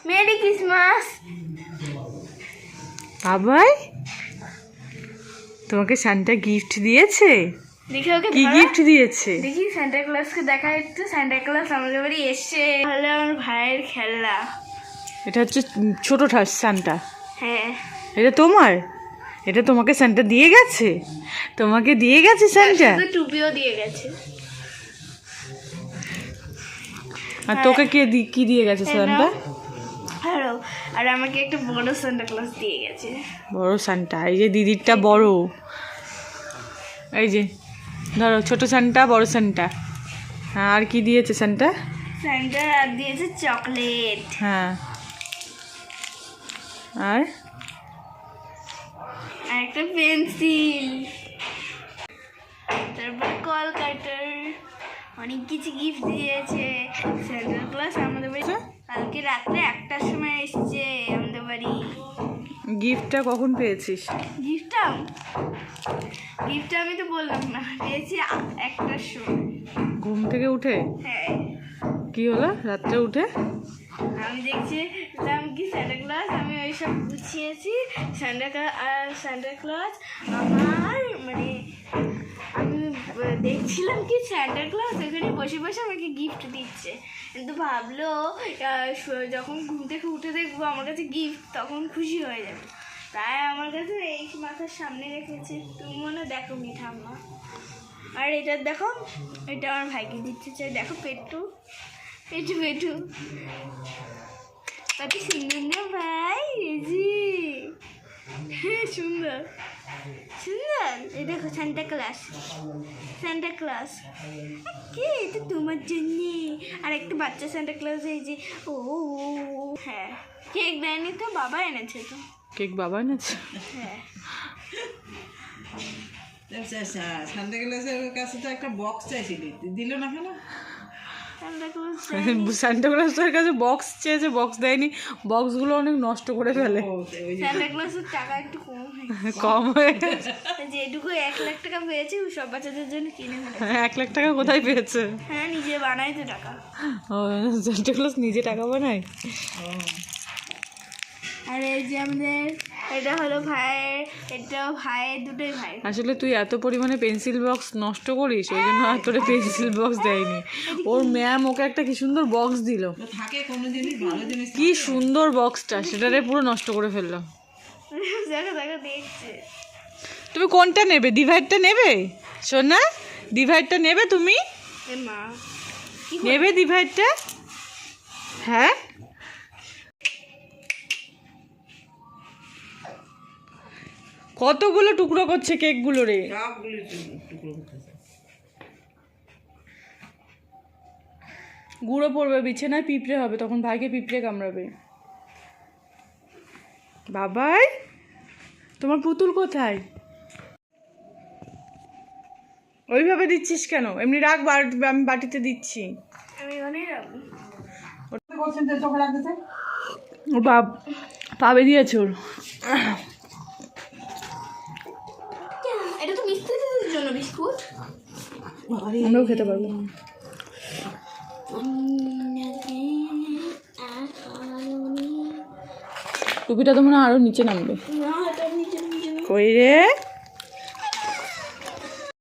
Merry Christmas. বাবাই তোমাকে Santa gift দিয়েছে? দেখি ওকে কি গিফট দিয়েছে? দেখি সান্টা ক্লজকে দেখা একটু। সান্টা ক্লজ আমাদের বাড়ি এসে হলো আমার ভাইয়ের খেলনা। এটা হচ্ছে ছোট সান্টা। হ্যাঁ এটা তোমার? এটা তোমাকে সান্টা দিয়ে গেছে? তোমাকে দিয়ে গেছে সান্টা? টুপিও দিয়ে গেছে। আর তোকে কি দিয়ে গেছে সান্টা? হ্যালো, আর আমাকে একটা বড় সান্টা ক্লজ দিয়ে গেছে। বড় সান্টা? এই যে দিদিরটা বড়, এই যে ধরো ছোট সান্টা বড় সান্টা। হ্যাঁ, আর কি দিয়েছে সান্টা? সান্টা আর দিয়েছে চকলেট। হ্যাঁ, আর একটা পেন্সিল, তারপর কল কাটার, অনেক কিছু গিফট দিয়েছে সান্টা ক্লজ আমাদের বাড়ি। কালকে রাত্রে 1টার সময় এসছে আমাদের বাড়ি। গিফটটা কখন পেয়েছিস? গিফটটা আমি তো বললাম না, পেয়েছি 1টার সময় ঘুম থেকে উঠে। হ্যাঁ, কি হলো রাত্রে উঠে? আমি দেখছিলাম কি সান্টা ক্লজ, আমি ওইসব গুছিয়েছি। সান্টা ক্লজ আমার মানে আমি দেখছিলাম কি সান্টা ক্লজ এখানে বসে বসে আমাকে গিফট দিচ্ছে, কিন্তু ভাবলো যখন ঘুম থেকে উঠে দেখবো আমার কাছে গিফট, তখন খুশি হয়ে যাবে। তাই আমার কাছে এই মাথার সামনে রেখেছে। তুমি মনে দেখো নি ঠাম্মা। আর এটা দেখো, এটা আমার ভাইকে দিতে চাই। দেখো পেটু কত সুন্দর না ভাই? সুন্দর সুন্দর। এই দেখো সান্টা ক্লজ কি, এটা তোমার জন্যে। আর একটা বাচ্চা সান্টা ক্লজ, এই যে ও হ্যাঁ, কেক দেয়নি তো, বাবা এনেছে তো। কেক বাবা এনেছে? হ্যাঁ, সান্টা ক্লজের কাছে তো একটা বক্স চাইছিলি, দিল না কেন? সান্টা ক্লজের কাছে বক্স চেয়েছে, বক্স দেয়নি। বক্সগুলো অনেক নষ্ট করে ফেলে। সান্টা ক্লজের টাকা একটু কম হয়ে গেছে। যেটুকু 1 লাখ টাকা পেয়েছে সব বাচ্চাদের জন্য কিনে ফেলেছে। 1 লাখ টাকা কোথায় পেয়েছে? হ্যাঁ, নিজে বানাই তো টাকা। ও, সান্টা ক্লজ নিজে টাকা বানায়? আর এই যে আমাদের এটা হলো ভাইয়ের, এটা ভাইয়ের, দুটোই ভাই। আসলে তুই এত পরিমাণে পেন্সিল বক্স নষ্ট করিস, ওই জন্য আর তোরে পেন্সিল বক্স দেয়নি। ওর ম্যাম ওকে একটা কি সুন্দর বক্স দিল, থাকে কোনো জিনিস ভালো জিনিস, কি সুন্দর বক্সটা, সেটারে পুরো নষ্ট করে ফেললাম। দেখো দেখছে। তুমি কোনটা নেবে? ডিভাইডটা নেবে সোনা? ডিভাইডটা নেবে তুমি? এ মা, নেবে ডিভাইডটা? হ্যাঁ, কতগুলো টুকরো করছে কেকগুলো রে। সবগুলো টুকরো করতেছে। গুঁড়ো পড়বে, বিছানায় পিঁপড়ে হবে, তখন ভাইকে পিঁপড়ে কামড়াবে। বাবাই তোমার পুতুল কোথায়? ওইভাবে দিচ্ছিস কেন? এমনি রাখ, আমি বাটিতে দিচ্ছি। আমি অনেক রাখবো। ওর পাবে দিয়েছে ওর। এটা তো মিস্ত্রিদের জন্য বিস্কুট, আমরাও খেতে পারবো। টুপিটা তো মনে হয় আরো নিচে নামবে। না এটা নিচে কই রে?